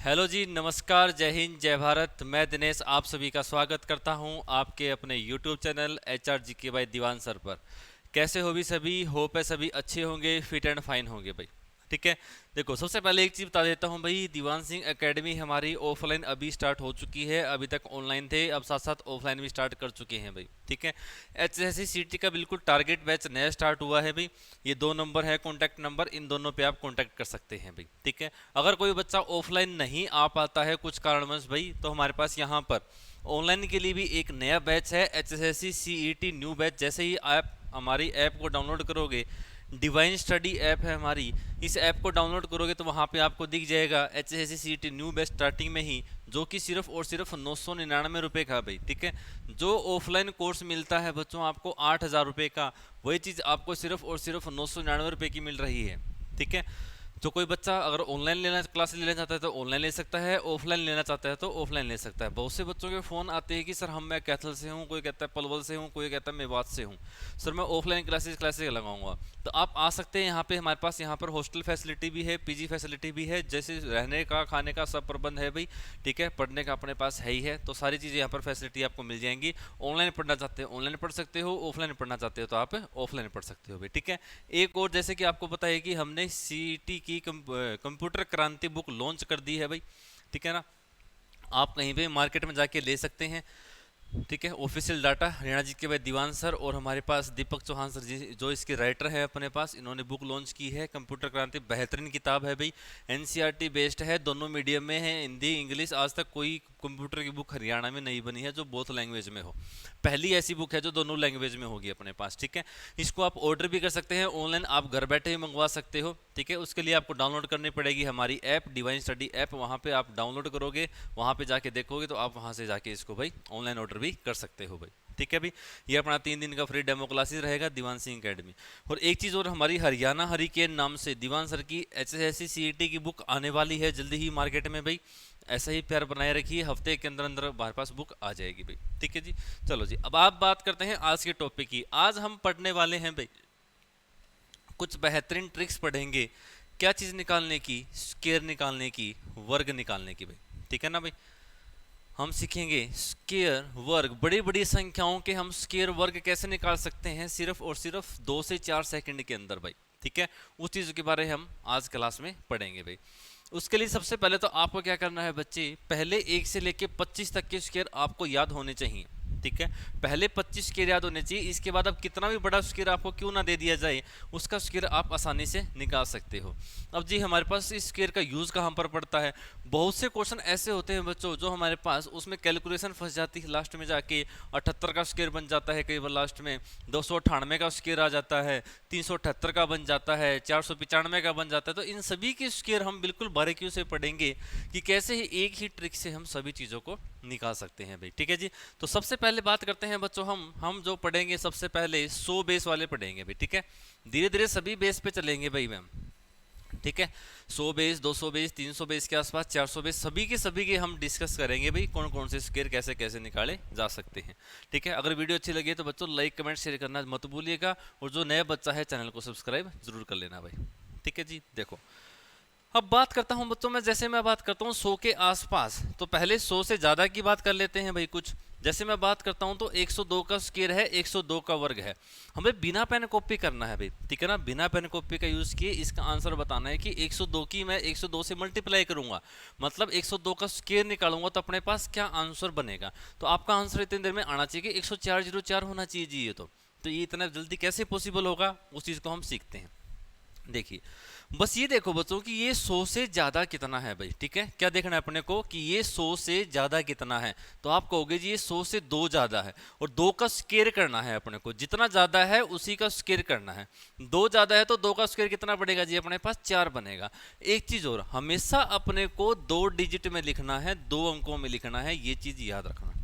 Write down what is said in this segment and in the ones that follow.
Hello जी, नमस्कार, जय हिंद, जय भारत। मैं दिनेश आप सभी का स्वागत करता हूं आपके अपने यूट्यूब चैनल HRGK बाय दीवान सर पर। कैसे हो भी सभी? होप है सभी अच्छे होंगे, फिट एंड फाइन होंगे भाई। ठीक है। देखो, सबसे पहले एक चीज़ बता देता हूं भाई, दीवान सिंह एकेडमी हमारी ऑफलाइन अभी स्टार्ट हो चुकी है। अभी तक ऑनलाइन थे, अब साथ साथ ऑफलाइन भी स्टार्ट कर चुके हैं भाई। ठीक है। HSC का बिल्कुल टारगेट बैच नया स्टार्ट हुआ है भाई। ये 2 नंबर है कॉन्टैक्ट नंबर, इन दोनों पे आप कॉन्टैक्ट कर सकते हैं भाई। ठीक है। अगर कोई बच्चा ऑफलाइन नहीं आ पाता है कुछ कारणवश भाई, तो हमारे पास यहाँ पर ऑनलाइन के लिए भी एक नया बैच है, HSC न्यू बैच। जैसे ही आप हमारी ऐप को डाउनलोड करोगे, डिवाइन स्टडी ऐप है हमारी, इस ऐप को डाउनलोड करोगे तो वहाँ पे आपको दिख जाएगा HSC न्यू बैच स्टार्टिंग में ही, जो कि सिर्फ और सिर्फ 999 रुपये का भाई। ठीक है। जो ऑफलाइन कोर्स मिलता है बच्चों आपको 8,000 रुपये का, वही चीज़ आपको सिर्फ और सिर्फ 999 रुपये की मिल रही है। ठीक है। तो कोई बच्चा अगर ऑनलाइन लेना क्लास लेना चाहता है तो ऑनलाइन ले सकता है, ऑफलाइन लेना चाहता है तो ऑफलाइन ले सकता है। बहुत से बच्चों के फ़ोन आते हैं कि सर मैं कैथल से हूँ, कोई कहता है पलवल से हूँ, कोई कहता है मेवात से हूँ, सर मैं ऑफलाइन क्लासेस लगाऊंगा। तो आप आ सकते हैं यहाँ पे, हमारे पास यहाँ पर हॉस्टल फैसिलिटी भी है, पीजी फैसिलिटी भी है, जैसे रहने का खाने का सब प्रबंध है भाई। ठीक है। पढ़ने का अपने पास है ही है, तो सारी चीज़ें यहाँ पर फैसिलिटी आपको मिल जाएंगी। ऑनलाइन पढ़ना चाहते हो ऑनलाइन पढ़ सकते हो, ऑफलाइन पढ़ना चाहते हो तो आप ऑफलाइन पढ़ सकते हो भाई। ठीक है। एक और जैसे कि आपको पता है कि हमने CET की कंप्यूटर क्रांति बुक लॉन्च कर दी है भाई। ठीक है ना। आप कहीं पे मार्केट में जाके ले सकते हैं। ठीक है। ऑफिशियल डाटा हरियाणा जी के भाई दीवान सर और हमारे पास दीपक चौहान सर जी जो इसके राइटर है अपने पास, इन्होंने बुक लॉन्च की है। कंप्यूटर क्रांति बेहतरीन किताब है भाई। NCERT बेस्ड है, दोनों मीडियम में है, हिंदी इंग्लिश। आज तक कोई कंप्यूटर की बुक हरियाणा में नहीं बनी है जो बोथ लैंग्वेज में हो। पहली ऐसी बुक है जो दोनों लैंग्वेज में होगी अपने पास। ठीक है। इसको आप ऑर्डर भी कर सकते हैं ऑनलाइन, आप घर बैठे ही मंगवा सकते हो। ठीक है। उसके लिए आपको डाउनलोड करनी पड़ेगी हमारी ऐप, डिवाइन स्टडी ऐप। वहाँ पे आप डाउनलोड करोगे, वहाँ पे जाके देखोगे तो आप वहाँ से जाके इसको भाई ऑनलाइन ऑर्डर भी कर सकते हो भाई। ठीक है भाई। ये अपना 3 दिन का फ्री डेमो क्लासेस रहेगा दीवान सिंह एकेडमी। और एक चीज़ और, हमारी हरियाणा हरिकेन नाम से दीवान सर की HSC की बुक आने वाली है जल्दी ही मार्केट में भाई। ऐसा ही प्यार बनाए रखिए, हफ्ते के अंदर अंदर हमारे पास बुक आ जाएगी भाई। ठीक है जी। चलो जी, अब आप बात करते हैं आज के टॉपिक की। आज हम पढ़ने वाले हैं भाई कुछ बेहतरीन ट्रिक्स पढ़ेंगे। क्या चीज़ निकालने की? स्केयर निकालने की, वर्ग निकालने की भाई। ठीक है ना भाई। हम सीखेंगे स्केयर वर्ग, बड़ी बड़ी संख्याओं के हम स्केयर वर्ग कैसे निकाल सकते हैं सिर्फ और सिर्फ 2 से 4 सेकंड के अंदर भाई। ठीक है। उस चीज़ के बारे में हम आज क्लास में पढ़ेंगे भाई। उसके लिए सबसे पहले तो आपको क्या करना है बच्चे, पहले 1 से लेके 25 तक के स्केयर आपको याद होने चाहिए। ठीक है। पहले 25 स्केयर याद होने चाहिए, इसके बाद अब कितना भी बड़ा स्केयर आपको क्यों ना दे दिया जाए, उसका स्केयर आप आसानी से निकाल सकते हो। अब जी हमारे पास इस स्केयर का यूज़ कहाँ पर पड़ता है? बहुत से क्वेश्चन ऐसे होते हैं बच्चों जो हमारे पास उसमें कैलकुलेशन फंस जाती है, लास्ट में जाके 78 का स्केयर बन जाता है, कई बार लास्ट में 298 का स्केयर आ जाता है, 378 का बन जाता है, 495 का बन जाता है। तो इन सभी के स्केयर हम बिल्कुल बारीकियों से पढ़ेंगे कि कैसे ही एक ही ट्रिक से हम सभी चीज़ों को निकाल सकते हैं भाई। ठीक है जी। तो सबसे पहले बात करते हैं बच्चों, हम जो पढ़ेंगे सबसे पहले 100 बेस वाले पढ़ेंगे भाई। ठीक है। धीरे धीरे सभी बेस पे चलेंगे भाई मैम। ठीक है। 100 बेस, 200 बेस, 300 बेस के आसपास, 400 बेस, सभी के हम डिस्कस करेंगे भाई कौन कौन से स्केयर कैसे कैसे निकाले जा सकते हैं। ठीक है। अगर वीडियो अच्छी लगी तो बच्चों लाइक कमेंट शेयर करना मत भूलिएगा, और जो नया बच्चा है चैनल को सब्सक्राइब जरूर कर लेना भाई। ठीक है जी। देखो, अब बात करता हूं बच्चों में, जैसे मैं बात करता हूं 100 के आसपास, तो पहले 100 से ज़्यादा की बात कर लेते हैं भाई कुछ। जैसे मैं बात करता हूं तो 102 का स्केयर है, 102 का वर्ग है। हमें बिना पेन कॉपी करना है भाई। ठीक है ना। बिना पेन कॉपी का यूज़ किए इसका आंसर बताना है कि 102 की मैं 102 से मल्टीप्लाई करूंगा, मतलब 102 का स्केयर निकालूंगा तो अपने पास क्या आंसर बनेगा। तो आपका आंसर इतनी देर में आना चाहिए कि 10404 होना चाहिए जी। तो ये इतना जल्दी कैसे पॉसिबल होगा, उस चीज़ को हम सीखते हैं। देखिए, बस ये देखो बच्चों कि ये 100 से ज़्यादा कितना है भाई। ठीक है। क्या देखना है अपने को कि ये 100 से ज़्यादा कितना है, तो आप कहोगे जी ये 100 से 2 ज़्यादा है, और 2 का स्केयर करना है अपने को, जितना ज़्यादा है उसी का स्केयर करना है। 2 ज़्यादा है तो 2 का स्केयर कितना बढ़ेगा जी, अपने पास 4 बनेगा। एक चीज़ और, हमेशा अपने को 2 डिजिट में लिखना है, 2 अंकों में लिखना है, ये चीज़ याद रखना।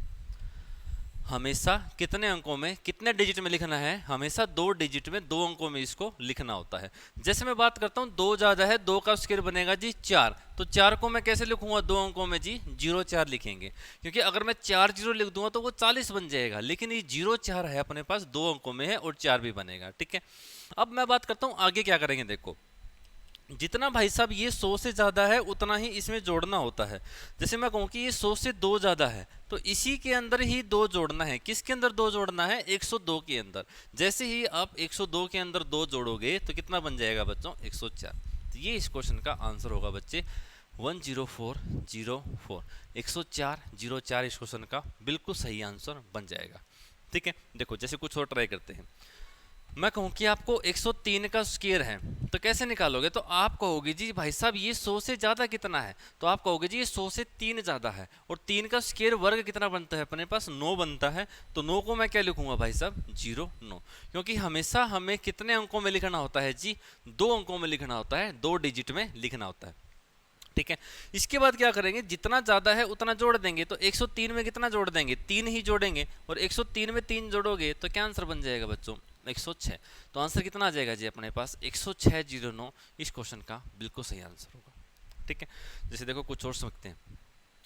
हमेशा कितने अंकों में, कितने डिजिट में लिखना है, हमेशा 2 डिजिट में, 2 अंकों में इसको लिखना होता है। जैसे मैं बात करता हूँ 2 ज़्यादा है, 2 का स्क्वायर बनेगा जी 4, तो 4 को मैं कैसे लिखूंगा 2 अंकों में जी, 04 लिखेंगे, क्योंकि अगर मैं 4 जीरो लिख दूंगा तो वो 40 बन जाएगा, लेकिन ये 04 है अपने पास, 2 अंकों में है और 4 भी बनेगा। ठीक है। अब मैं बात करता हूँ आगे क्या करेंगे। देखो, जितना भाई साहब ये 100 से ज़्यादा है उतना ही इसमें जोड़ना होता है। जैसे मैं कहूँ कि ये 100 से 2 ज़्यादा है तो इसी के अंदर ही 2 जोड़ना है। किसके अंदर 2 जोड़ना है? 102 के अंदर। जैसे ही आप 102 के अंदर 2 जोड़ोगे तो कितना बन जाएगा बच्चों? 104। तो ये इस क्वेश्चन का आंसर होगा बच्चे 10404। 10404 इस क्वेश्चन का बिल्कुल सही आंसर बन जाएगा। ठीक है, देखो जैसे कुछ और ट्राई करते हैं। मैं कहूँ कि आपको 103 का स्क्वायर है तो कैसे निकालोगे? तो आप कहोगे जी भाई साहब ये 100 से ज़्यादा कितना है? तो आप कहोगे जी ये 100 से 3 ज़्यादा है। और 3 का स्क्वायर वर्ग कितना बनता है? अपने पास 9 बनता है। तो 9 को मैं क्या लिखूंगा भाई साहब? 09। क्योंकि हमेशा हमें कितने अंकों में लिखना होता है जी? 2 अंकों में लिखना होता है, 2 डिजिट में लिखना होता है। ठीक है, इसके बाद क्या करेंगे? जितना ज्यादा है उतना जोड़ देंगे। तो 103 में कितना जोड़ देंगे? 3 ही जोड़ेंगे। और 103 में 3 जोड़ोगे तो क्या आंसर बन जाएगा बच्चों? 106। तो आंसर कितना आ जाएगा जी अपने पास? 10609 इस क्वेश्चन का बिल्कुल सही आंसर होगा। ठीक है, जैसे देखो कुछ और समझते हैं।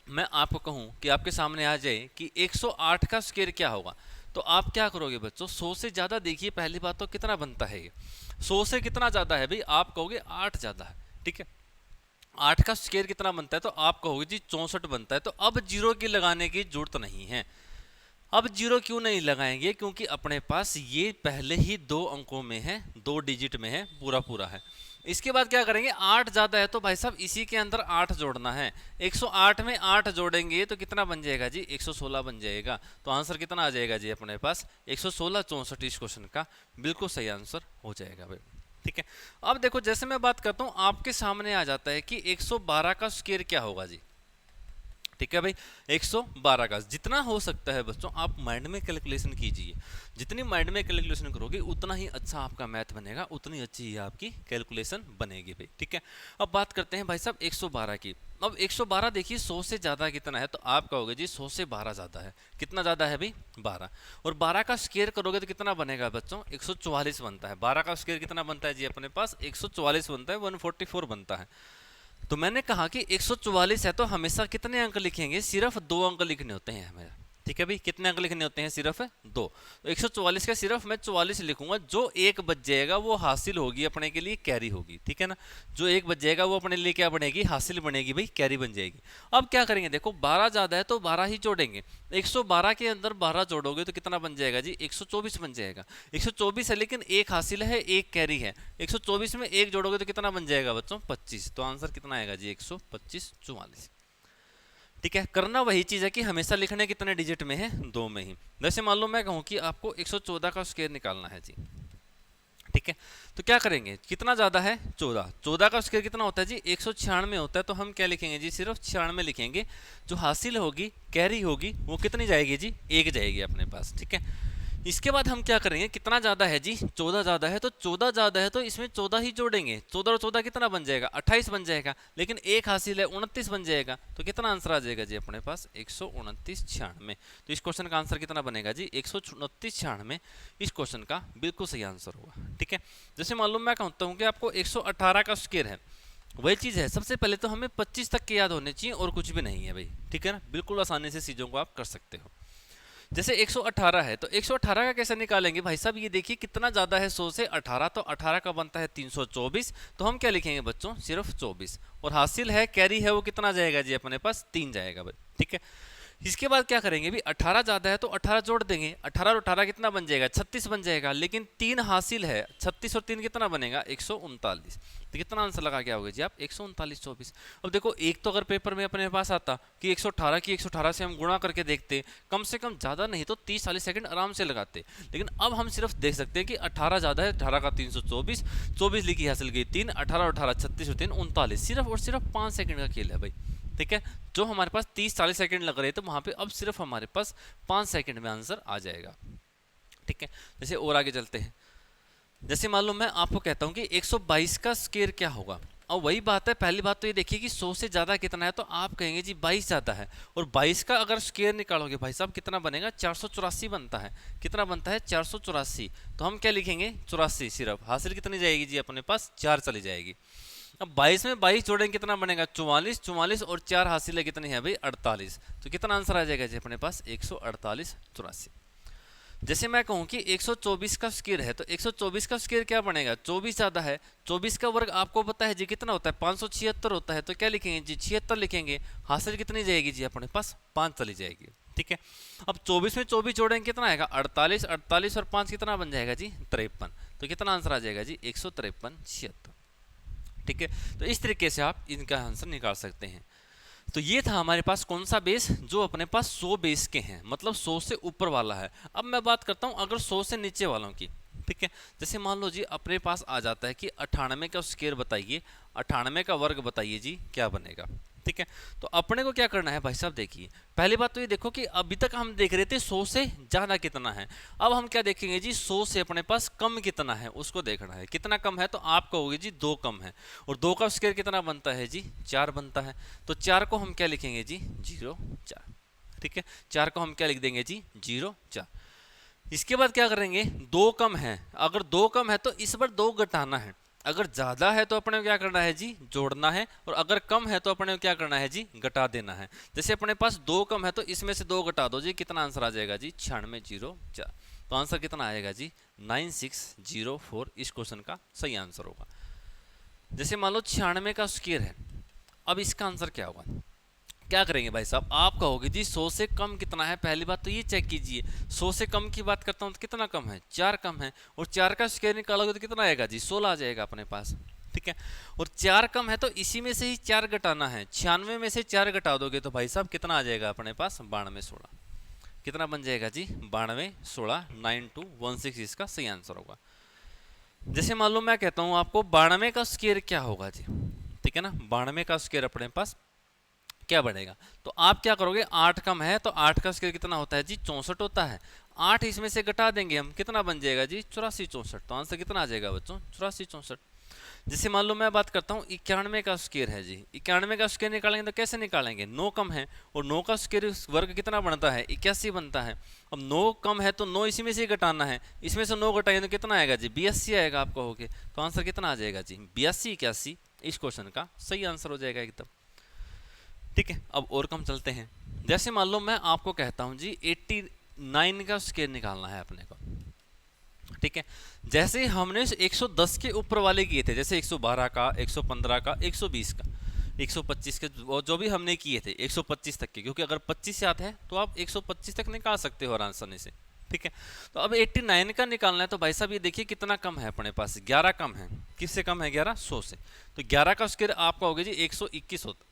मैं आपको कहूं कि आपके सामने आ जाए कि 108 का स्क्वायर क्या होगा, तो आप क्या करोगे बच्चों? 100 से ज्यादा देखिए, पहली बात तो कितना बनता है ये? 100 से कितना ज्यादा है भाई? आप कहोगे 8 ज्यादा है। ठीक है, 8 का स्क्वायर कितना बनता है? तो आप कहोगे जी 64 बनता है। तो अब जीरो की लगाने की जरूरत नहीं है। अब जीरो क्यों नहीं लगाएंगे? क्योंकि अपने पास ये पहले ही 2 अंकों में है, 2 डिजिट में है, पूरा पूरा है। इसके बाद क्या करेंगे? 8 ज्यादा है तो भाई साहब इसी के अंदर 8 जोड़ना है। 108 में 8 जोड़ेंगे तो कितना बन जाएगा जी? 116 बन जाएगा। तो आंसर कितना आ जाएगा जी अपने पास? 116 64 इस क्वेश्चन का बिल्कुल सही आंसर हो जाएगा भाई। ठीक है, अब देखो जैसे मैं बात करता हूं आपके सामने आ जाता है कि 112 का स्क्वायर क्या होगा जी। ठीक है भाई, 112 का जितना हो सकता है बच्चों आप माइंड में कैलकुलेशन कीजिए। जितनी माइंड में कैलकुलेशन करोगे उतना ही अच्छा आपका मैथ बनेगा, उतनी अच्छी ही आपकी कैलकुलेशन बनेगी भाई। ठीक है, अब बात करते हैं भाई साहब 112 की। अब 112 देखिए 100 से ज्यादा कितना है? तो आप कहोगे जी 100 से 12 ज्यादा है। कितना ज्यादा है भाई? 12। और 12 का स्क्वायर करोगे तो कितना बनेगा बच्चों? 144 बनता है। 12 का स्क्वायर कितना बनता है जी अपने पास? 144 बनता है, 144 बनता है। तो मैंने कहा कि 144 है तो हमेशा कितने अंक लिखेंगे? सिर्फ 2 अंक लिखने होते हैं हमें। ठीक है भाई, कितने अंक लिखने होते हैं? सिर्फ 2। तो 144 का सिर्फ मैं 44 लिखूंगा। जो एक बच जाएगा वो हासिल होगी अपने के लिए, कैरी होगी। ठीक है ना, जो एक बच जाएगा वो अपने लिए क्या बनेगी? हासिल बनेगी भाई, कैरी बन जाएगी। अब क्या करेंगे? देखो 12 ज्यादा है तो 12 ही जोड़ेंगे। 112 के अंदर 12 जोड़ोगे तो कितना बन जाएगा जी? 124 बन जाएगा। 124 है लेकिन एक हासिल है, एक कैरी है। 124 में एक जोड़ोगे तो कितना बन जाएगा बच्चों? 25। तो आंसर कितना आएगा जी? 125 44। ठीक है, करना वही चीज है कि हमेशा लिखने कितने डिजिट में है? 2 में ही। वैसे मान लो मैं कहूं कि आपको 114 का स्क्वायर निकालना है जी। ठीक है, तो क्या करेंगे? कितना ज्यादा है? 14। 14 का स्क्वायर कितना होता है जी? 196 होता है। तो हम क्या लिखेंगे जी? सिर्फ 96 लिखेंगे। जो हासिल होगी, कैरी होगी, वो कितनी जाएगी जी? 1 जाएगी अपने पास। ठीक है, इसके बाद हम क्या करेंगे? कितना ज्यादा है जी? 14 ज्यादा है। तो 14 ज्यादा है तो इसमें 14 ही जोड़ेंगे। 14 और 14 कितना बन जाएगा? 28 बन जाएगा। लेकिन एक हासिल है, 29 बन जाएगा। तो कितना आंसर आ जाएगा जी अपने पास? 129 96। तो इस क्वेश्चन का आंसर कितना बनेगा जी? 129 96 इस क्वेश्चन का बिल्कुल सही आंसर होगा। ठीक है, जैसे मालूम मैं कहता हूँ कि आपको 118 का स्क्वायर है। वही चीज है, सबसे पहले तो हमें 25 तक के याद होने चाहिए और कुछ भी नहीं है भाई। ठीक है ना, बिल्कुल आसानी से चीजों को आप कर सकते हो। जैसे 118 है तो 118 का कैसे निकालेंगे भाई साहब? ये देखिए कितना ज्यादा है 100 से 18। तो 18 का बनता है 324। तो हम क्या लिखेंगे बच्चों? सिर्फ 24। और हासिल है, कैरी है, वो कितना जाएगा जी अपने पास? 3 जाएगा भाई। ठीक है, इसके बाद क्या करेंगे भी? 18 ज्यादा है तो 18 जोड़ देंगे। 18 और 18 कितना बन जाएगा? 36 बन जाएगा। लेकिन 3 हासिल है, 36 और 3 कितना बनेगा? 139। तो कितना आंसर लगा क्या होगा जी आप? 139 24। अब देखो एक तो अगर पेपर में अपने पास आता कि 118 की 118 से हम गुणा करके देखते, कम से कम ज्यादा नहीं तो 30-40 सेकंड आराम से लगाते। लेकिन अब हम सिर्फ देख सकते हैं कि 18 ज्यादा है, 18 का 324, 24 लिखी हासिल गई 3, 18 और 18 36 और 3 39। सिर्फ और सिर्फ 5 सेकंड का खेल है भाई। ठीक है, जो हमारे पास 30-40 सेकंड लग रहे थे वहां पे अब सिर्फ हमारे पास 5 सेकंड में आंसर आ जाएगा। ठीक है, जैसे और आगे चलते हैं। जैसे मान लो मैं आपको कहता हूं कि 122 का स्क्वायर क्या होगा। और वही बात है, पहली बात तो ये देखिए कि 100 से ज्यादा कितना है? तो आप कहेंगे जी 22 ज्यादा है। और 22 का अगर स्क्वायर निकालोगे भाई साहब कितना बनेगा? 484 बनता है। कितना बनता है? 484। तो हम क्या लिखेंगे? 84। सिर्फ हासिल कितनी जाएगी जी अपने पास? 4 चली जाएगी। अब 22 में 22 जोड़ेंगे कितना बनेगा? 44। 44 और 4 हासिल है कितनी है भाई? 48। तो कितना आंसर आ जाएगा जी अपने पास? 148 84। जैसे मैं कहूँ कि 124 का स्क्वायर है तो 124 का स्क्वायर क्या बनेगा, 24 ज़्यादा है, 24 का वर्ग आपको पता है जी कितना होता है, 576 होता है, तो क्या लिखेंगे जी 76 लिखेंगे। हासिल कितनी जाएगी जी अपने पास 5 चली जाएगी। ठीक है, अब 24 में 24 जोड़ेंगे कितना आएगा 48, 48 और 5 कितना बन जाएगा जी 53, तो कितना आंसर आ जाएगा जी 153 76। ठीक है, तो इस तरीके से आप इनका आंसर निकाल सकते हैं। तो ये था हमारे पास कौन सा बेस, जो अपने पास 100 बेस के हैं, मतलब 100 से ऊपर वाला है। अब मैं बात करता हूं अगर 100 से नीचे वालों की। ठीक है, जैसे मान लो जी अपने पास आ जाता है कि 98 का स्क्वायर बताइए, 98 का वर्ग बताइए जी क्या बनेगा। ठीक है, तो अपने को क्या करना है भाई साहब, देखिए पहली बात तो ये देखो कि अभी तक हम देख रहे थे 100 से ज्यादा कितना है, अब हम क्या देखेंगे जी 100 से अपने पास कम कितना है उसको देखना है। कितना कम है, तो आप कहोगे जी 2 कम है, और 2 का स्क्वायर कितना बनता है जी 4 बनता है, तो 4 को हम क्या लिखेंगे जी 0 4। ठीक है, 4 को हम क्या लिख देंगे जी 0 4। इसके बाद क्या करेंगे, 2 कम है, अगर 2 कम है तो इस बार 2 घटाना है, अगर ज्यादा है तो अपने को क्या करना है जी जोड़ना है, और अगर कम है तो अपने को क्या करना है जी घटा देना है। जैसे अपने पास 2 कम है तो इसमें से 2 घटा दो जी, कितना आंसर आ जाएगा जी 96 0 4। तो आंसर कितना आएगा जी 9604, इस क्वेश्चन का सही आंसर होगा। जैसे मान लो 96 का स्क्वायर है, अब इसका आंसर क्या होगा, क्या करेंगे भाई साहब, आप कहोगे जी 100 से कम कितना है, पहली बात तो ये चेक कीजिए, 100 से कम की बात करता हूं तो कितना कम है 4 कम है, और 4 का स्क्वायर निकालोगे तो कितना आएगा जी 16 आ जाएगा अपने पास। ठीक है, और 4 कम है तो इसी में से ही 4 घटाना है, 96 में से 4 घटा दोगे तो भाई साहब कितना आ जाएगा अपने पास 92 16। कितना बन जाएगा जी 92 16, 9216 इसका सही आंसर होगा। जैसे मान लो मैं कहता हूं आपको 92 का स्क्वायर क्या होगा जी, ठीक है ना, 92 का स्क्वायर अपने पास क्या बढ़ेगा, तो आप क्या करोगे, 8 कम है तो 8 का स्क्वायर कितना होता है जी 64 होता है, 8 इसमें से घटा देंगे हम, कितना बन जाएगा जी 84 64। तो आंसर कितना आ जाएगा बच्चों 84 64। जैसे मान लो मैं बात करता हूँ 91 का स्क्वायर है जी, 91 का स्क्वायर निकालेंगे तो कैसे निकालेंगे, 9 कम है, और 9 का स्क्वायर वर्ग कितना बनता है 81 बनता है। अब 9 कम है तो 9 इसी में से ही घटाना है, इसमें से 9 घटाएंगे तो कितना आएगा जी 82 आएगा, आप कहोगे तो आंसर कितना आ जाएगा जी 82 81, इस क्वेश्चन का सही आंसर हो जाएगा एकदम। ठीक है, अब और कम चलते हैं। जैसे मान लो मैं आपको कहता हूं जी 89 का स्क्वायर निकालना है अपने को। ठीक है, जैसे हमने 110 के ऊपर वाले किए थे, जैसे 112 का 115 का 120 का 125 के, जो भी हमने किए थे 125 तक के, क्योंकि अगर 25 याद है तो आप 125 तक निकाल सकते हो आसानी से। ठीक है, तो अब 89 का निकालना है, तो भाई साहब ये देखिए कितना कम है अपने पास, 11 कम है, किससे कम है 11 100 से, तो 11 का स्क्वायर आपका होगा जी 121 होता,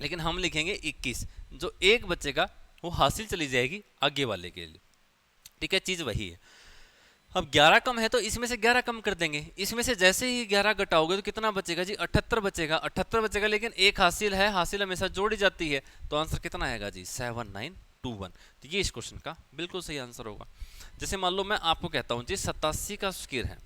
लेकिन हम लिखेंगे 21, जो एक बच्चे का वो हासिल चली जाएगी आगे वाले के लिए। ठीक है, चीज वही है। अब 11 कम है तो इसमें से 11 कम कर देंगे, इसमें से जैसे ही 11 घटाओगे तो कितना बचेगा जी 78 बचेगा, 78 बचेगा, लेकिन एक हासिल है, हासिल हमेशा जोड़ी जाती है, तो आंसर कितना आएगा जी 7921। तो ये इस क्वेश्चन का बिल्कुल सही आंसर होगा। जैसे मान लो मैं आपको कहता हूं जी 87 का स्क्वायर है,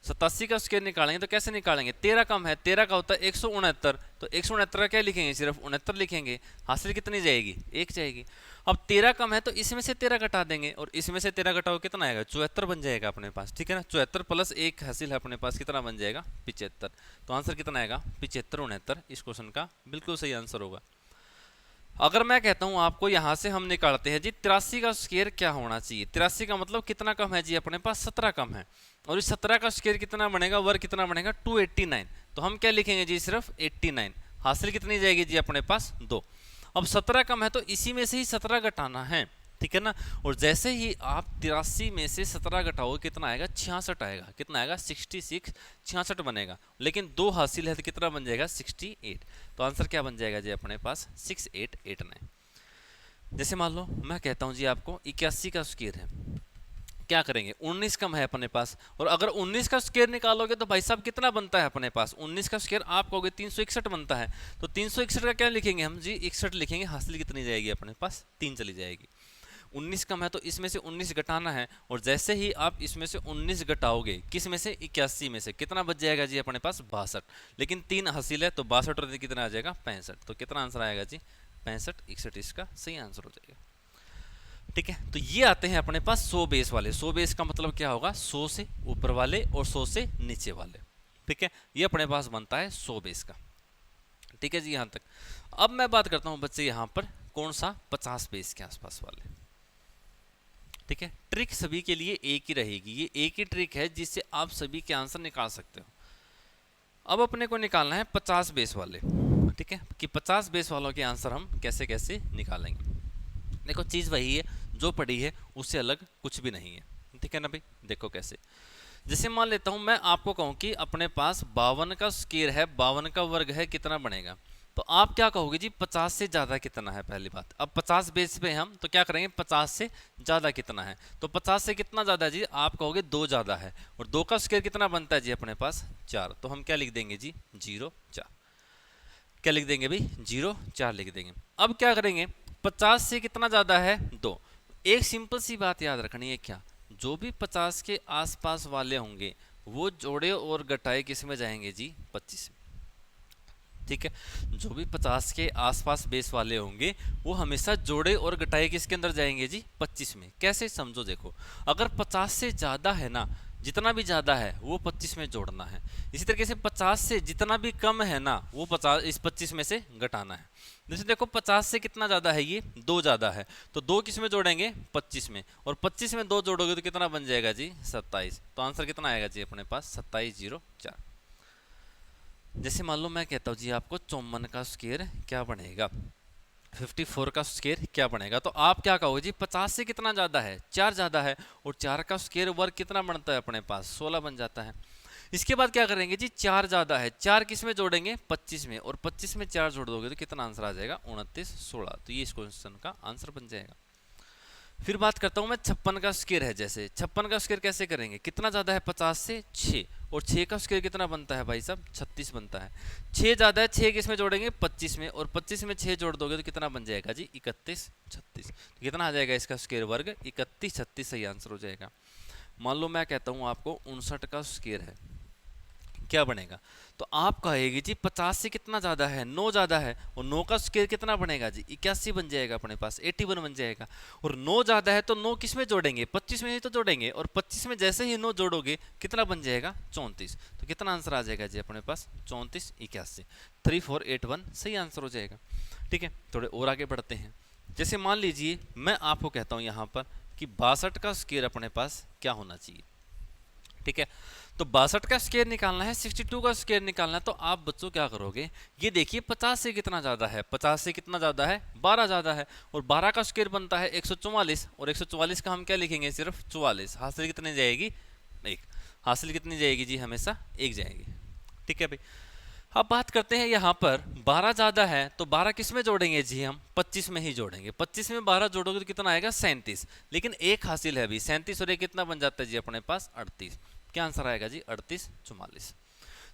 87 का स्क्वायर निकालेंगे तो कैसे निकालेंगे, 13 कम है, 13 का होता है 169, तो 169 का क्या लिखेंगे सिर्फ 69 लिखेंगे, हासिल कितनी जाएगी 1 जाएगी। अब 13 कम है तो इसमें से 13 घटा देंगे, और इसमें से 13 घटाओ कितना आएगा 74 बन जाएगा अपने पास। ठीक है ना, 74 प्लस 1 हासिल है अपने पास, कितना बन जाएगा 75। तो आंसर कितना आएगा 75 69, इस क्वेश्चन का बिल्कुल सही आंसर होगा। अगर मैं कहता हूं आपको यहां से हम निकालते हैं जी 83 का स्क्वायर क्या होना चाहिए, 83 का मतलब कितना कम है जी अपने पास 17 कम है, और इस 17 का स्क्वायर कितना बनेगा, वर्ग कितना बनेगा 289, तो हम क्या लिखेंगे जी सिर्फ 89, हासिल कितनी जाएगी जी अपने पास 2। अब 17 कम है तो इसी में से ही 17 घटाना है, ठीक है ना, और जैसे ही आप 83 में से 17 घटाओगे कितना आएगा 66 आएगा, कितना आएगा 66 66 बनेगा, लेकिन 2 हासिल है तो कितना बन जाएगा 68। तो आंसर क्या बन जाएगा जी अपने पास 6889। जैसे मान लो मैं कहता हूं जी आपको 81 का स्क्वायर है, क्या करेंगे 19 कम है अपने पास, और अगर 19 का स्क्वायर निकालोगे तो भाई साहब कितना बनता है अपने पास, 19 का स्क्वायर आप कहोगे 361 बनता है, तो 361 का क्या लिखेंगे हम जी 61 लिखेंगे, हासिल कितनी जाएगी अपने पास 3 चली जाएगी। 19 कम है तो इसमें से 19 घटाना है, और जैसे ही आप इसमें से 19 घटाओगे किस में से 81 में से, कितना बच जाएगा जी अपने पास 62, लेकिन 3 हासिल है तो 62 और कितना आ जाएगा 65, तो कितना आंसर आएगा जी 65 61, इसका सही आंसर हो जाएगा। ठीक है, तो ये आते हैं अपने पास 100 बेस वाले। 100 बेस का मतलब क्या होगा 100 से ऊपर वाले और 100 से नीचे वाले। ठीक है, ये अपने पास बनता है 100 बेस का। ठीक है जी, यहां तक। अब मैं बात करता हूं बच्चे यहां पर कौन सा 50 बेस के आसपास वाले। ठीक है, ट्रिक सभी के लिए एक ही रहेगी, ये एक ही ट्रिक है जिससे आप सभी के आंसर निकाल सकते हो। अब अपने को निकालना है 50 बेस वाले, ठीक है, कि 50 बेस वालों के आंसर हम कैसे कैसे निकालेंगे। देखो चीज़ वही है जो पड़ी है, उससे अलग कुछ भी नहीं है, ठीक है ना भाई। देखो कैसे, जैसे मान लेता हूं मैं आपको कहूं कि अपने पास 52 का स्क्वायर है, 52 का वर्ग है, कितना बनेगा, तो आप क्या कहोगे जी 50 से ज़्यादा कितना है। पहली बात, अब 50 बेस पे हम तो क्या करेंगे 50 से ज़्यादा कितना है, तो 50 से कितना ज़्यादा है जी, आप कहोगे 2 ज़्यादा है, और 2 का स्क्वायर कितना बनता है जी अपने पास 4, तो हम क्या लिख देंगे जी 0 4, क्या लिख देंगे भाई 0 4 लिख देंगे। अब क्या करेंगे 50 से कितना ज़्यादा है 2, एक सिंपल सी बात याद रखनी है, क्या जो भी 50 के आसपास वाले होंगे वो जोड़े और घटाए किस में जाएंगे जी 25 में, ठीक है। जो भी 50 के आसपास बेस वाले होंगे वो हमेशा जोड़े और घटाए किसके अंदर जाएंगे जी 25 में। कैसे समझो, देखो अगर 50 से ज़्यादा है ना, जितना भी ज़्यादा है वो 25 में जोड़ना है, इसी तरीके से 50 से जितना भी कम है ना वो 50 इस 25 में से घटाना है। जैसे देखो 50 से कितना ज़्यादा है, ये 2 ज़्यादा है, तो 2 किस में जोड़ेंगे 25 में, और 25 में 2 जोड़ोगे तो कितना बन जाएगा जी 27, तो आंसर कितना आएगा जी अपने पास 27 0 4। जैसे मान लो मैं कहता हूँ जी आपको 54 का स्क्वायर क्या बनेगा, 54 का स्क्वायर क्या बनेगा, तो आप क्या कहोगे जी 50 से कितना ज़्यादा है 4 ज़्यादा है, और 4 का स्क्वायर वर्ग कितना बनता है अपने पास 16 बन जाता है। इसके बाद क्या करेंगे जी 4 ज़्यादा है, 4 किस में जोड़ेंगे 25 में, और 25 में 4 जोड़ दोगे तो कितना आंसर आ जाएगा 29 16, तो ये इस क्वेश्चन का आंसर बन जाएगा। फिर बात करता हूं मैं 56 का स्क्वायर है, जैसे 56 का स्क्वायर कैसे करेंगे, कितना ज़्यादा है 50 से 6, और 6 का स्क्वायर कितना बनता है भाई साहब 36 बनता है, 6 ज़्यादा है, 6 किस में जोड़ेंगे 25 में, और 25 में 6 जोड़ दोगे तो कितना बन जाएगा जी 31 36, तो कितना आ जाएगा इसका स्क्वायर वर्ग 31 36, सही आंसर हो जाएगा। मान लो मैं कहता हूँ आपको 59 का स्क्वायर है क्या बनेगा, तो आप कहेगी जी 50 से कितना ज़्यादा है 9 ज़्यादा है, और 9 का स्क्वायर कितना बनेगा जी 81 बन जाएगा अपने पास 81 बन जाएगा, और 9 ज़्यादा है तो 9 किस में जोड़ेंगे 25 में ही तो जोड़ेंगे, और 25 में जैसे ही 9 जोड़ोगे कितना बन जाएगा 34, तो कितना आंसर आ जाएगा जी अपने पास 34 81 3481, सही आंसर हो जाएगा। ठीक है, थोड़े और आगे बढ़ते हैं। जैसे मान लीजिए मैं आपको कहता हूँ यहाँ पर कि 62 का स्क्वायर अपने पास क्या होना चाहिए, ठीक है, तो 62 का स्क्वायर निकालना है, 62 का स्क्वायर निकालना है, तो आप बच्चों क्या करोगे, ये देखिए 50 से कितना ज़्यादा है, 50 से कितना ज़्यादा है 12 ज़्यादा है, और 12 का स्क्वायर बनता है 144, और 144 का हम क्या लिखेंगे सिर्फ 44, हासिल कितनी जाएगी 1, हासिल कितनी जाएगी जी हमेशा 1 जाएगी। ठीक है भाई, अब बात करते हैं यहाँ पर 12 ज़्यादा है तो 12 किस में जोड़ेंगे जी हम 25 में ही जोड़ेंगे, 25 में 12 जोड़ोगे तो कितना आएगा 37, लेकिन एक हासिल है अभी 37, और एक कितना बन जाता है जी अपने पास 38, क्या आंसर आएगा जी 38 44।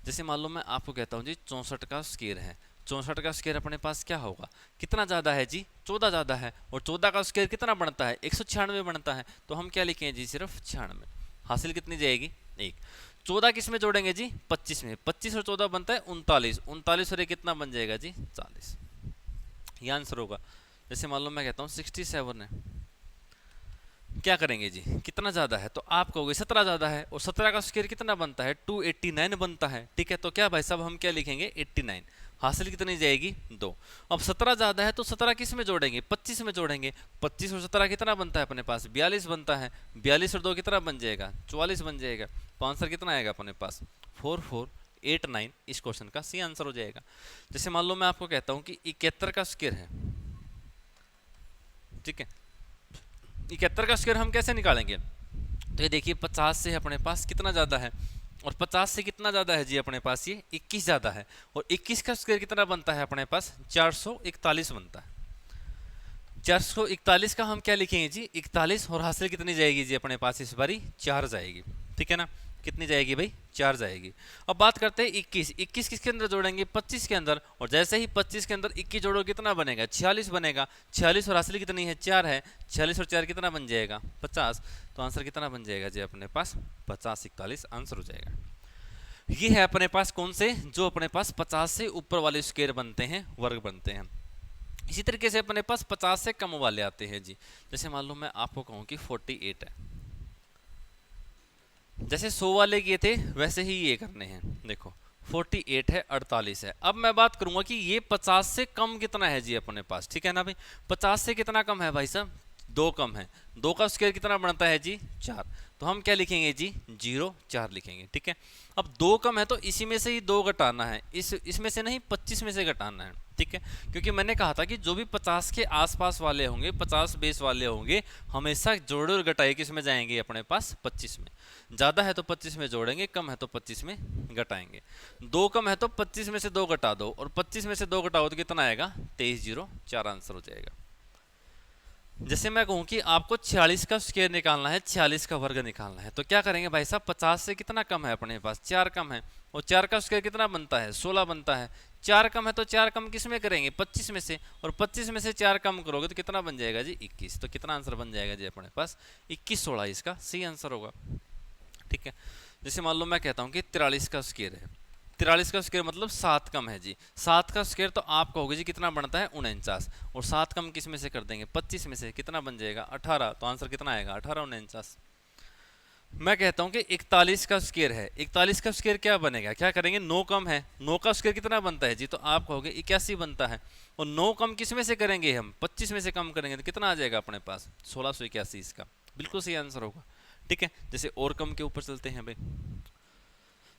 जैसे मान लो मैं आपको कहता हूँ जी 64 का स्क्वायर है, 64 का स्क्वायर अपने पास क्या होगा, कितना ज़्यादा है जी 14 ज़्यादा है, और 14 का स्क्वायर कितना बनता है 196 बनता है, तो हम क्या लिखेंगे जी सिर्फ 96, हासिल कितनी जाएगी 1। 14 किस में जोड़ेंगे जी 25 में, 25 और 14 बनता है 39, 39 और ये कितना बन जाएगा जी 40, ये आंसर होगा। जैसे मान लो मैं कहता हूँ 67 है, क्या करेंगे जी कितना ज़्यादा है, तो आप कहोगे 17 ज़्यादा है, और 17 का स्क्वायर कितना बनता है 289 बनता है। ठीक है, तो क्या भाई साहब हम क्या लिखेंगे 89, हासिल कितनी जाएगी 2। अब 17 ज़्यादा है तो 17 किस में जोड़ेंगे 25 में जोड़ेंगे, 25 और 17 कितना बनता है अपने पास 42 बनता है, 42 और 2 कितना बन जाएगा 44 बन जाएगा, तो आंसर कितना आएगा अपने पास 4489, इस क्वेश्चन का सी आंसर हो जाएगा। जैसे मान लो मैं आपको कहता हूँ कि 71 का स्क्वायर है, ठीक है, 71 का स्क्वायर हम कैसे निकालेंगे, तो ये देखिए 50 से अपने पास कितना ज़्यादा है, और 50 से कितना ज़्यादा है जी अपने पास ये 21 ज़्यादा है, और 21 का स्क्वायर कितना बनता है अपने पास 441 बनता है, 441 का हम क्या लिखेंगे जी 41, और हासिल कितनी जाएगी जी अपने पास इस बारी 4 जाएगी। ठीक है ना, कितनी जाएगी भाई 4 जाएगी। अब बात करते हैं 21, 21 किसके अंदर जोड़ेंगे 25 के अंदर, और जैसे ही 25 के अंदर 21 जोड़ो कितना बनेगा 46 बनेगा, 46 और हासिल कितनी है 4 है, 46 और 4 कितना बन जाएगा 50, तो आंसर कितना बन जाएगा जी अपने पास 50 41 आंसर हो जाएगा। ये है अपने पास कौन से, जो अपने पास 50 से ऊपर वाले स्क्वायर बनते हैं वर्ग बनते हैं। इसी तरीके से अपने पास 50 से कम वाले आते हैं जी। जैसे मान लो मैं आपको कहूँ कि 48 है, जैसे 100 वाले किए थे वैसे ही ये करने हैं। देखो 48 है 48 है। अब मैं बात करूंगा कि ये 50 से कम कितना है जी अपने पास, ठीक है ना भाई, 50 से कितना कम है भाई साहब दो कम है, दो का स्क्वायर कितना बनता है जी 4, तो हम क्या लिखेंगे जी 0 4 लिखेंगे। ठीक है, अब दो कम है तो इसी में से ही दो घटाना है, इसमें से नहीं 25 में से घटाना है। ठीक है, क्योंकि मैंने कहा था कि जो भी 50 के आसपास वाले होंगे, 50 बेस वाले होंगे, हमेशा जोड़े और घटाए किस में जाएंगे अपने पास 25 में। ज़्यादा है तो 25 में जोड़ेंगे, कम है तो 25 में घटाएंगे। दो कम है तो 25 में से दो घटा दो, और 25 में से दो घटाओ तो कितना आएगा 23 0 4 आंसर हो जाएगा। जैसे मैं कहूँ कि आपको 46 का स्क्वायर निकालना है, 46 का वर्ग निकालना है, तो क्या करेंगे भाई साहब, 50 से कितना कम है अपने पास 4 कम है, और 4 का स्क्वायर कितना बनता है 16 बनता है। 4 कम है तो 4 कम किस में करेंगे 25 में से, और 25 में से 4 कम करोगे तो कितना बन जाएगा जी 21। तो कितना आंसर बन जाएगा जी अपने पास 21 16, इसका सही आंसर होगा। ठीक है, जैसे मान लो मैं कहता हूँ कि 43 का स्क्वायर है, 43 का स्क्वायर मतलब 7 कम है जी, 7 का स्क्वायर तो आप कहोगे जी कितना बनता है 49, और 7 कम किस में से कर देंगे 25 में से, कितना बन जाएगा 18, तो आंसर कितना आएगा 18 49। मैं कहता हूं कि 41 का स्क्वायर है, 41 का स्क्वायर क्या बनेगा, क्या करेंगे 9 कम है, 9 का स्क्वायर कितना बनता है जी, तो आप कहोगे 81 बनता है, और 9 कम किस में से करेंगे हम 25 में से कम करेंगे तो कितना आ जाएगा अपने पास 1681, इसका बिल्कुल सही आंसर होगा। ठीक है, जैसे और कम के ऊपर चलते हैं भाई।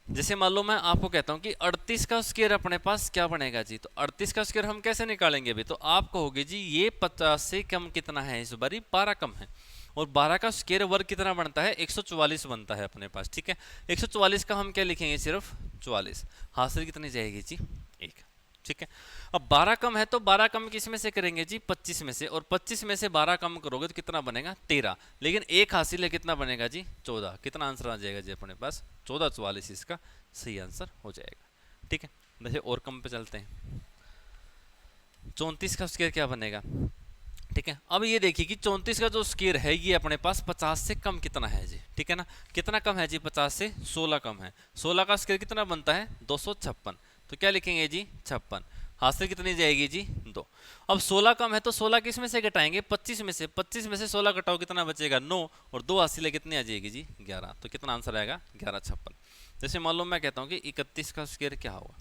जैसे मान लो मैं आपको कहता हूं कि 38 का स्क्वायर अपने पास क्या बनेगा जी, तो 38 का स्क्वायर हम कैसे निकालेंगे अभी, तो आप कहोगे जी ये 50 से कम कितना है, इस बारी 12 कम है, और 12 का स्क्वायर वर्ग कितना बनता है 144 बनता है अपने पास। ठीक है, 144 का हम क्या लिखेंगे सिर्फ 44, हासिल कितनी जाएगी जी 1। ठीक है, अब 12 कम है तो 12 कम किस में से करेंगे जी 25 में से, और 25 में से 12 कम करोगे तो कितना बनेगा 13, लेकिन एक हासिल है कितना बनेगा जी 14, कितना आंसर आ जाएगा जी अपने पास 14 44, इसका सही आंसर हो जाएगा। ठीक है, वैसे और कम पे चलते हैं, 34 का स्क्वायर क्या बनेगा। ठीक है, अब ये देखिए कि 34 का जो स्क्वायर है ये अपने पास 50 से कम कितना है जी। ठीक है ना, कितना कम है जी 50 से 16 कम है, 16 का स्क्वायर कितना बनता है 256, तो क्या लिखेंगे जी 56, हासिल कितनी जाएगी जी 2। अब 16 कम है तो 16 किस में से घटाएंगे 25 में से, 25 में से 16 घटाओ कितना बचेगा 9, और 2 हासिल कितनी आ जाएगी जी 11, तो कितना आंसर आएगा 11 56। जैसे मान लो मैं कहता हूँ कि 31 का स्क्वायर क्या होगा,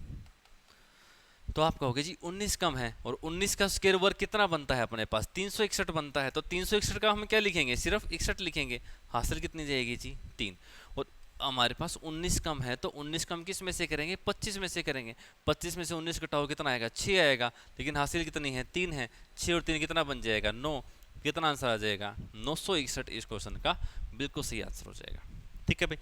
तो आप कहोगे जी 19 कम है, और 19 का स्क्वायर वर्ग कितना बनता है अपने पास 361 बनता है, तो 361 का हम क्या लिखेंगे सिर्फ 61 लिखेंगे, हासिल कितनी जाएगी जी 3। और हमारे पास 19 कम है तो 19 कम किस में से करेंगे 25 में से करेंगे, 25 में से 19 घटाओ कितना आएगा 6 आएगा, लेकिन हासिल कितनी है 3 है, 6 और 3 कितना बन जाएगा 9, कितना आंसर आ जाएगा 961, इस क्वेश्चन का बिल्कुल सही आंसर हो जाएगा। ठीक है भाई,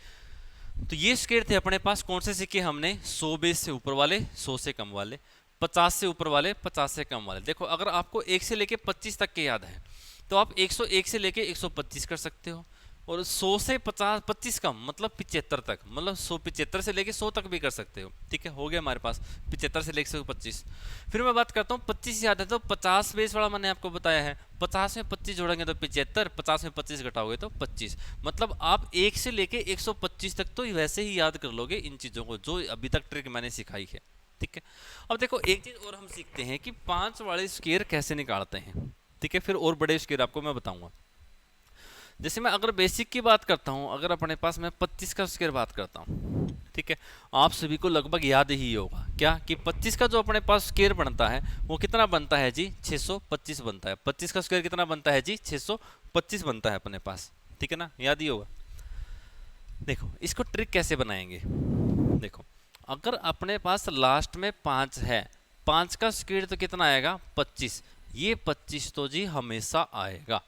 तो ये स्क्वायर थे अपने पास, कौन से सिक्के हमने 100 बेस से ऊपर वाले 100 से कम वाले, 50 से ऊपर वाले 50 से कम वाले। देखो अगर आपको 1 से लेके 25 तक के याद है तो आप 101 से लेके 125 कर सकते हो, और 100 से 50 25 कम मतलब 75 तक, मतलब 175 से लेके 100 तक भी कर सकते हो। ठीक है, हो गया हमारे पास 75 से लेके 125। फिर मैं बात करता हूँ 25 याद है तो 50 बेस वाला मैंने आपको बताया है, 50 में 25 जोड़ेंगे तो 75, 50 में 25 घटाओगे तो 25, मतलब आप 1 से लेके 125 तक तो वैसे ही याद कर लोगे इन चीज़ों को जो अभी तक ट्रिक मैंने सिखाई है। ठीक है, अब देखो एक चीज़ और हम सीखते हैं कि 5 वाले स्क्वायर कैसे निकालते हैं। ठीक है, फिर और बड़े स्क्वायर आपको मैं बताऊंगा। जैसे मैं अगर बेसिक की बात करता हूं, अगर अपने पास मैं 25 का स्क्वायर बात करता हूं, ठीक है, आप सभी को लगभग याद ही होगा क्या कि 25 का जो अपने पास स्क्वायर बनता है वो कितना बनता है जी 625 बनता है। 25 का स्क्वायर कितना बनता है जी 625 बनता है अपने पास। ठीक है ना, याद ही होगा। देखो इसको ट्रिक कैसे बनाएंगे, देखो अगर अपने पास लास्ट में 5 है, 5 का स्क्वायर तो कितना आएगा 25, ये 25 तो जी हमेशा आएगा,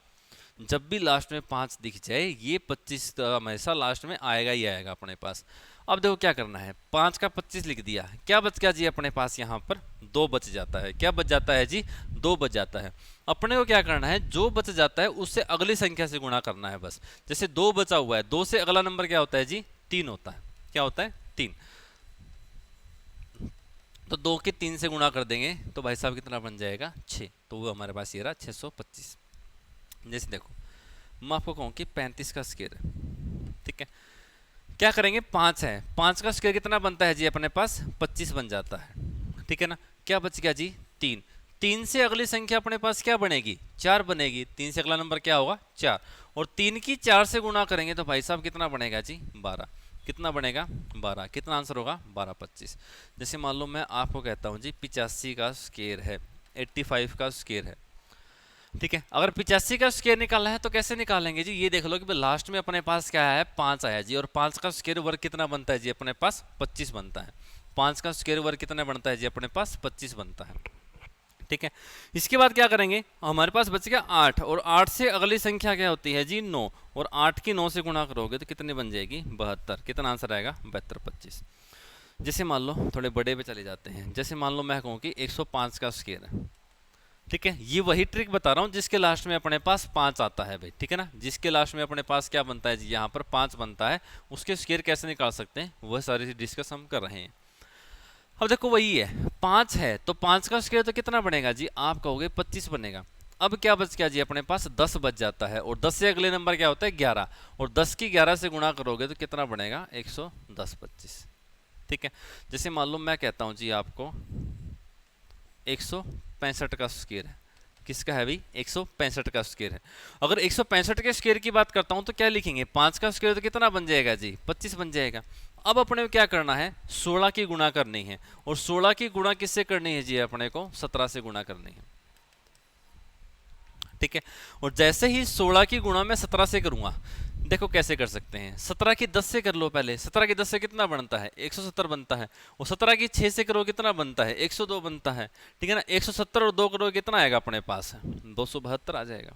जब भी लास्ट में 5 दिख जाए ये 25 हमेशा लास्ट में आएगा ही आएगा अपने पास। अब देखो क्या करना है, 5 का 25 लिख दिया, क्या बच गया जी अपने पास यहाँ पर 2 बच जाता है, क्या बच जाता है जी 2 बच जाता है। अपने को क्या करना है, जो बच जाता है उससे अगली संख्या से गुणा करना है बस। जैसे 2 बचा हुआ है, 2 से अगला नंबर क्या होता है जी 3 होता है, क्या होता है 3, तो 2 के 3 से गुणा कर देंगे तो भाई साहब कितना बन जाएगा 6, तो वो हमारे पास ये रहा 625। जैसे देखो मैं आपको कहूँ कि 35 का स्क्वायर है, ठीक है, क्या करेंगे 5 है, 5 का स्क्वायर कितना बनता है जी अपने पास 25 बन जाता है। ठीक है ना, क्या बच गया जी 3, 3 से अगली संख्या अपने पास क्या बनेगी 4 बनेगी, 3 से अगला नंबर क्या होगा 4, और 3 की 4 से गुणा करेंगे तो भाई साहब कितना बनेगा जी 12, कितना बनेगा 12, कितना आंसर होगा 12 25। जैसे मान लो मैं आपको कहता हूँ जी 85 का स्क्वायर है, 85 का स्क्वायर है, ठीक है। अगर 85 का स्क्वायर निकालना है तो कैसे निकालेंगे जी, ये देख लो कि लास्ट में अपने पास क्या है, 5 आया जी, और 5 का स्क्वायर वर्ग कितना बनता है जी अपने पास, 25 बनता है। 5 का स्क्वायर वर्ग कितना बनता है जी अपने पास, 25 बनता है। ठीक है, इसके बाद क्या करेंगे, हमारे पास बच गया 8, और 8 से अगली संख्या क्या होती है जी 9, और 8 की 9 से गुणा करोगे तो कितनी बन जाएगी, 72। कितना आंसर आएगा, 72 25। जैसे मान लो थोड़े बड़े पे चले जाते हैं, जैसे मान लो मैं कहूँ कि 105 का स्क्वायर है। ठीक है, ये वही ट्रिक बता रहा हूँ जिसके लास्ट में अपने पास 5 आता है भाई। ठीक है ना, जिसके लास्ट में अपने पास क्या बनता है जी, यहाँ पर 5 बनता है, उसके स्क्वायर कैसे निकाल सकते हैं, वह सारी डिस्कस हम कर रहे हैं। अब देखो वही है, 5 है तो 5 का स्क्वायर तो कितना बनेगा जी, आप कहोगे 25 बनेगा। अब क्या बच गया जी अपने पास, 10 बच जाता है, और 10 से अगले नंबर क्या होता है 11, और 10 की 11 से गुणा करोगे तो कितना बनेगा, 110 25। ठीक है, जैसे मान लो मैं कहता हूँ जी आपको 165 का स्क्वायर है, किसका है भाई, 165 का स्क्वायर है। अगर 165 के स्क्वायर की बात करता हूं तो क्या लिखेंगे, 5 का स्क्वायर तो कितना बन जाएगा जी, 25 बन जाएगा। अब अपने को क्या करना है, 16 की गुणा करनी है, और 16 की गुणा किससे करनी है जी, अपने को 17 से गुणा करनी है। ठीक है, और जैसे ही 16 की गुणा मैं 17 से करूंगा, देखो कैसे कर सकते हैं, 17 की 10 से कर लो पहले, 17 की 10 से कितना बनता है, 170 बनता है, और 17 की 6 से करो कितना बनता है, 102 बनता है। ठीक है ना, 170 और 2 करो कितना आएगा अपने पास, 272 आ जाएगा।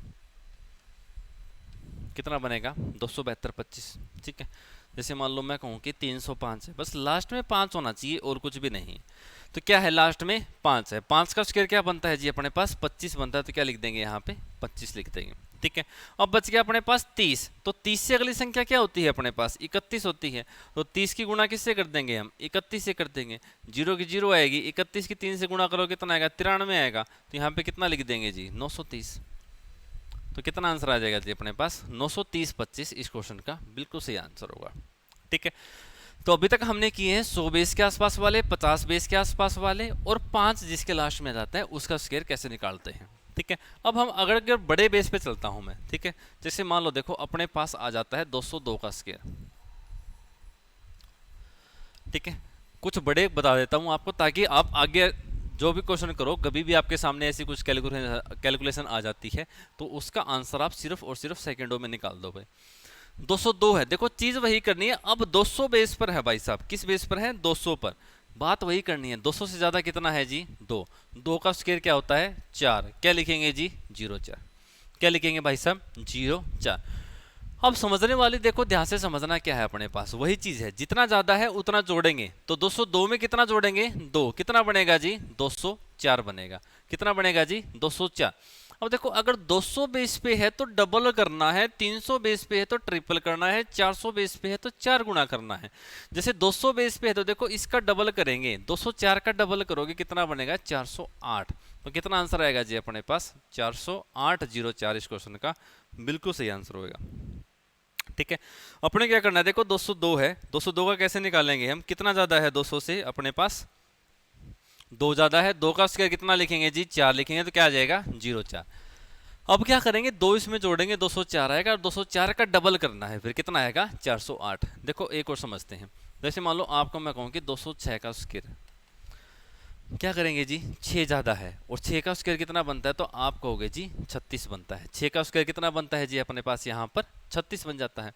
कितना बनेगा, 272 25। ठीक है, जैसे मान लो मैं कहूँ कि 305 है, बस लास्ट में 5 होना चाहिए और कुछ भी नहीं, तो क्या है लास्ट में 5 है। 5 का स्क्वायर क्या बनता है जी अपने पास, 25 बनता है, तो क्या लिख देंगे यहाँ पे 25 लिख देंगे। ठीक है, अब बच गया अपने पास 30, तो 30 से अगली संख्या क्या होती है अपने पास, 31 होती है, तो 30 की गुणा किससे कर देंगे हम, 31 से कर देंगे। 0 की 0 आएगी, 31 की 3 से गुणा करो कितना आएगा, 93 आएगा, तो यहाँ पे कितना लिख देंगे जी 930। तो कितना आंसर आ जाएगा जी अपने पास, 930 25 इस क्वेश्चन का बिल्कुल सही आंसर होगा। ठीक है, तो अभी तक हमने किए हैं 100 बेस के आसपास वाले, 50 बेस के आसपास वाले, और 5 जिसके लास्ट में जाता है उसका स्क्वायर कैसे निकालते हैं। ठीक है, अब हम अगर बड़े बेस पे चलता हूं मैं। ठीक है, जैसे मान लो देखो अपने पास आ जाता है 202 का स्क्वायर। ठीक है, कुछ बड़े बता देता हूं आपको, ताकि आप आगे जो भी क्वेश्चन करो, कभी भी आपके सामने ऐसी कुछ कैलकुलेशन आ जाती है तो उसका आंसर आप सिर्फ और सिर्फ सेकंडों में निकाल दो भाई। 202 है, देखो चीज वही करनी है, अब 200 बेस पर है भाई साहब, किस बेस पर है, 200 पर, बात वही करनी है। 200 से ज्यादा कितना है जी, 2, 2 का स्क्वायर क्या होता है 4, क्या लिखेंगे जी 04, क्या लिखेंगे भाई साहब 04। अब समझने वाली देखो ध्यान से समझना, क्या है अपने पास वही चीज है, जितना ज्यादा है उतना जोड़ेंगे, तो 202 में कितना जोड़ेंगे 2, कितना बनेगा जी 204 बनेगा, कितना बनेगा जी 204। अब देखो अगर 200 बेस पे है तो डबल करना है, 300 बेस पे है तो ट्रिपल करना है, 400 बेस पे है तो 4 गुना करना है। जैसे 200 बेस पे है तो देखो इसका डबल करेंगे, 204 का डबल करोगे कितना बनेगा 408, तो कितना आंसर आएगा जी अपने पास 40804 इस क्वेश्चन का बिल्कुल सही आंसर होगा। ठीक है, अपने क्या करना है, देखो 202 है, 202 का कैसे निकालेंगे हम, कितना ज्यादा है 200 से अपने पास 2 ज्यादा है, 2 का स्क्वायर कितना लिखेंगे जी 4 लिखेंगे, तो क्या आ जाएगा 04। अब क्या करेंगे, 2 इसमें जोड़ेंगे 204 आएगा, और 204 का डबल करना है, फिर कितना आएगा 408। देखो एक और समझते हैं, जैसे मान लो आपको मैं कहूँ कि 206 का स्क्वायर, क्या करेंगे जी 6 ज्यादा है, और 6 का स्क्वायर कितना बनता है, तो आप कहोगे जी 36 बनता है। 6 का स्क्वायर कितना बनता है जी अपने पास यहाँ पर 36 बन जाता है।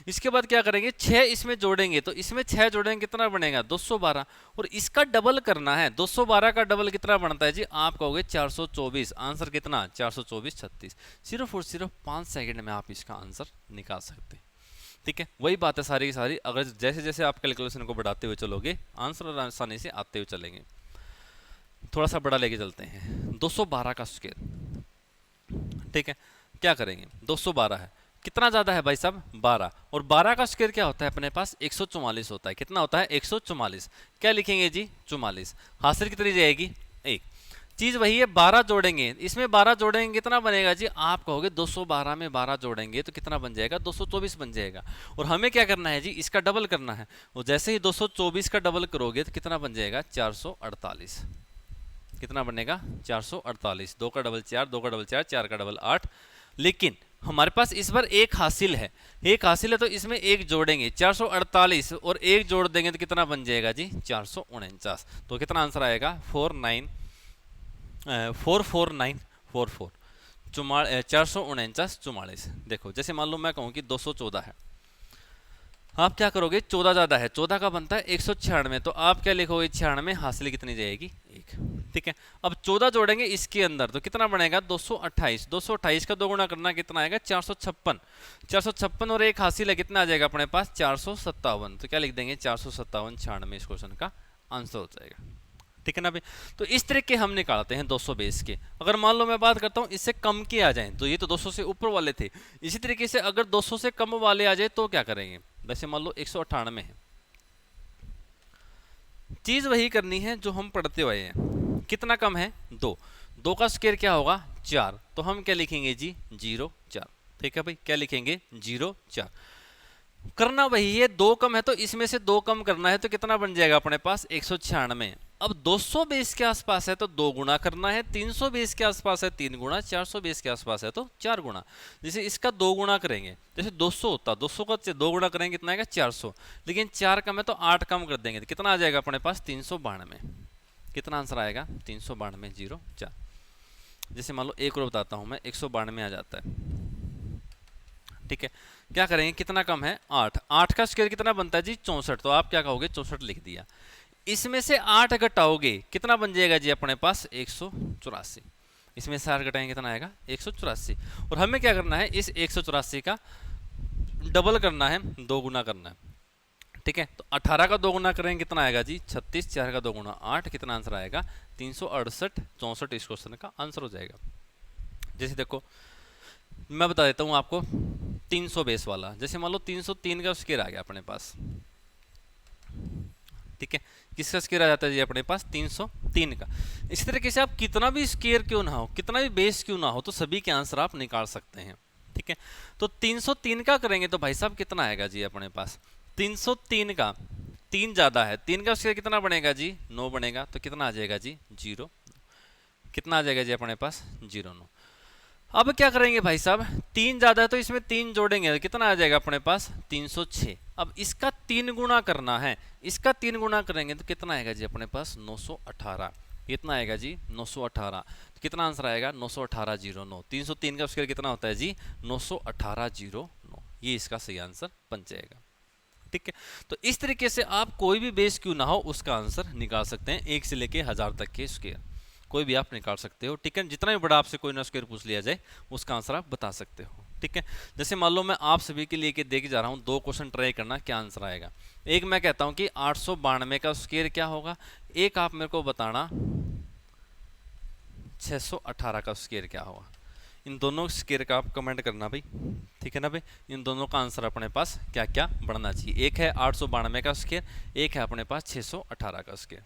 इसके बाद क्या करेंगे, 6 इसमें जोड़ेंगे, तो इसमें 6 जोड़ेंगे कितना बनेगा 212, और इसका डबल करना है, 212 का डबल कितना बनता है जी, आप कहोगे 424। आंसर कितना 424 36, सिर्फ और सिर्फ 5 सेकंड में आप इसका आंसर निकाल सकते हैं। ठीक है, वही बात है सारी की सारी, अगर जैसे जैसे आप कैलकुलेशन को बढ़ाते हुए चलोगे आंसर आसानी से आते हुए चलेंगे। थोड़ा सा बड़ा लेके चलते हैं, 212 का स्क्वायर। ठीक है, क्या करेंगे, 212 है, कितना ज्यादा है भाई साहब 12, और 12 का स्क्वायर क्या होता है अपने पास 144 होता है, कितना होता है 144, क्या लिखेंगे जी 44, हासिल कितनी जाएगी 1। चीज वही है, 12 जोड़ेंगे, इसमें 12 जोड़ेंगे कितना बनेगा जी, आप कहोगे 212 में 12 जोड़ेंगे तो कितना बन जाएगा 224 बन जाएगा, और हमें क्या करना है जी इसका डबल करना है, और जैसे ही 224 का डबल करोगे तो कितना बन जाएगा 448, कितना बनेगा 448, 2 का डबल 4, 2 का डबल 4, 4 का डबल 8। लेकिन हमारे पास इस बार एक हासिल है, एक हासिल है तो इसमें एक जोड़ेंगे 448, और एक जोड़ देंगे तो कितना बन जाएगा जी 449, तो कितना आंसर आएगा 44944। 449 देखो जैसे मान लो मैं कहूँ कि 214 है, आप क्या करोगे, 14 ज़्यादा है, 14 का बनता है 196, तो आप क्या लिखोगे 96, हासिल कितनी जाएगी 1। ठीक है, अब 14 जोड़ेंगे इसके अंदर तो कितना बनेगा 228, 228 का 2 गुना करना कितना आएगा 456, 456 और 1 हासिल है, कितना आ जाएगा अपने पास 457, तो क्या लिख देंगे 457, 96 इस क्वेश्चन का आंसर हो जाएगा। ठीक है ना भाई, तो इस तरीके हम निकालते हैं 200 बेस के। अगर मान लो मैं बात करता हूँ इससे कम के आ जाएं, तो ये तो 200 से ऊपर वाले थे, इसी तरीके से अगर 200 से कम वाले आ जाए तो क्या करेंगे, वैसे मान लो 198 है, चीज वही करनी है जो हम पढ़ते हुए हैं, कितना कम है 2, 2 का स्क्वायर क्या होगा 4, तो हम क्या लिखेंगे जी 0 4। ठीक है भाई, क्या लिखेंगे 0 4, करना वही है, 2 कम है तो इसमें से 2 कम करना है, तो कितना बन जाएगा अपने पास 196। अब 200 बेस के आसपास है तो 2 गुना करना है, 300 बेस के आसपास है 3 गुना, 400 बेस के आसपास है तो 4 गुना। जैसे इसका 2 गुना करेंगे, जैसे 200 होता, 200 का 2 गुना करेंगे कितना आएगा 400, लेकिन 4 कम है तो 8 कम कर देंगे तो कितना आ जाएगा अपने पास 392। कितना आंसर आएगा 392 0 4। जैसे मान लो एक और बताता हूँ मैं, 192 आ जाता है। ठीक है, क्या करेंगे, कितना कम है 8, 8 का स्क्वायर कितना बनता है जी 64, तो आप क्या कहोगे 64 लिख दिया, इसमें से 8 घटाओगे कितना बन जाएगा जी अपने पास 184, इसमें से 8 घटाएंगे कितना आएगा 184, और हमें क्या करना है इस 184 का डबल करना है, 2 गुना करना है। ठीक है, तो 18 का 2 गुना करेंगे कितना आएगा जी 36, 4 का 2 गुना 8, कितना आंसर आएगा 368, 64 इस क्वेश्चन का आंसर हो जाएगा। जैसे देखो मैं बता देता हूँ आपको 300 बेस वाला, जैसे मान लो 303 का स्क्वायर आ गया अपने पास। ठीक है, किसका स्क्वायर आ जाता है जी अपने पास 303 का। इसी तरीके से आप कितना भी स्क्वायर क्यों ना हो, कितना भी बेस क्यों ना हो, तो सभी के आंसर आप निकाल सकते हैं। ठीक है, तो 303 का करेंगे तो भाई साहब कितना आएगा जी अपने पास 303 का 3 ज्यादा है, 3 का स्क्वायर कितना बनेगा जी 9 बनेगा, तो कितना आ जाएगा जी 0, कितना आ जाएगा जी अपने पास 0 9। अब क्या करेंगे भाई साहब, 3 ज्यादा है तो इसमें 3 जोड़ेंगे, कितना आ जाएगा अपने पास 306। अब इसका 3 गुना करना है, इसका 3 गुना करेंगे तो कितना आएगा जी अपने पास 918, कितना आएगा जी 918, तो कितना आंसर आएगा 918 09। 303 का स्क्वायर कितना होता है जी 918 09, ये इसका सही आंसर बन जाएगा। ठीक है, तो इस तरीके से आप कोई भी बेस क्यों ना हो उसका आंसर निकाल सकते हैं, 1 से लेके 1000 तक के स्क्वायर कोई भी आप निकाल सकते हो। ठीक है, जितना भी बड़ा आपसे कोई ना स्क्वायर पूछ लिया जाए उसका आंसर आप बता सकते हो। ठीक है, जैसे मान लो मैं आप सभी के लिए दे के जा रहा हूँ 2 क्वेश्चन ट्राई करना, क्या आंसर आएगा। एक मैं कहता हूँ कि 892 का स्क्वायर क्या होगा, एक आप मेरे को बताना 618 का स्क्वायर क्या होगा। इन दोनों स्क्वायर का आप कमेंट करना भाई। ठीक है ना भाई, इन दोनों का आंसर अपने पास क्या क्या बढ़ना चाहिए, एक है 892 का स्क्वायर, एक है अपने पास 618 का स्क्वायर।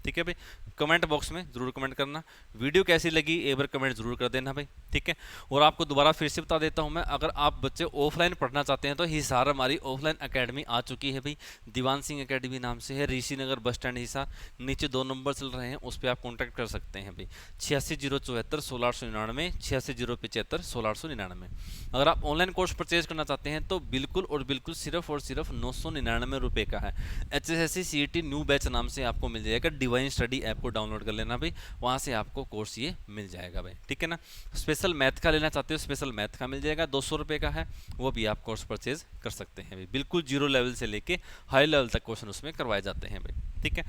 ठीक है भाई, कमेंट बॉक्स में जरूर कमेंट करना। वीडियो कैसी लगी एक बार कमेंट जरूर कर देना भाई। ठीक है, और आपको दोबारा फिर से बता देता हूं मैं, अगर आप बच्चे ऑफलाइन पढ़ना चाहते हैं तो हिसार हमारी ऑफलाइन एकेडमी आ चुकी है भाई, दीवान सिंह एकेडमी नाम से है, ऋषि नगर बस स्टैंड हिसार, नीचे 2 नंबर चल रहे हैं उस पर आप कॉन्टैक्ट कर सकते हैं भाई, 86 074 1699, 86 075 1699। अगर आप ऑनलाइन कोर्स परचेज करना चाहते हैं तो बिल्कुल और बिल्कुल सिर्फ और सिर्फ 999 रुपये का है। HSSC CET न्यू बैच नाम से आपको मिल जाएगा, डिवाइन स्टडी ऐप को डाउनलोड कर लेना भाई, वहाँ से आपको कोर्स ये मिल जाएगा भाई। ठीक है ना, स्पेशल मैथ का लेना चाहते हो स्पेशल मैथ का मिल जाएगा, 200 रुपये का है, वो भी आप कोर्स परचेज कर सकते हैं भाई। बिल्कुल 0 लेवल से लेके हाई लेवल तक क्वेश्चन उसमें करवाए जाते हैं भाई। ठीक है,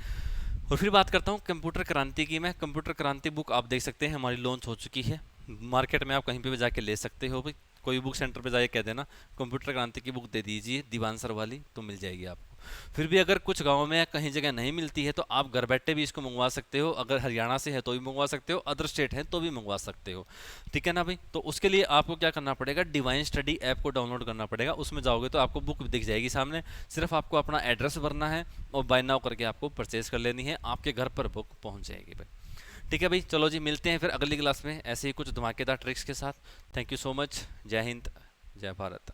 और फिर बात करता हूँ कंप्यूटर क्रांति की मैं। कंप्यूटर क्रांति बुक आप देख सकते हैं हमारी लॉन्च हो चुकी है, मार्केट में आप कहीं पे भी जाके ले सकते हो भाई, कोई बुक सेंटर पे जाके कह देना कंप्यूटर क्रांति की बुक दे दीजिए दीवान सर वाली, तो मिल जाएगी आपको। फिर भी अगर कुछ गाँव में या कहीं जगह नहीं मिलती है तो आप घर बैठे भी इसको मंगवा सकते हो, अगर हरियाणा से है तो भी मंगवा सकते हो, अदर स्टेट है तो भी मंगवा सकते हो। ठीक है ना भाई, तो उसके लिए आपको क्या करना पड़ेगा, डिवाइन स्टडी ऐप को डाउनलोड करना पड़ेगा, उसमें जाओगे तो आपको बुक दिख जाएगी सामने, सिर्फ आपको अपना एड्रेस भरना है और बाय नाउ करके आपको परचेज कर लेनी है, आपके घर पर बुक पहुँच जाएगी भाई। ठीक है भाई, चलो जी मिलते हैं फिर अगली क्लास में ऐसे ही कुछ धमाकेदार ट्रिक्स के साथ। थैंक यू सो मच, जय हिंद, जय भारत।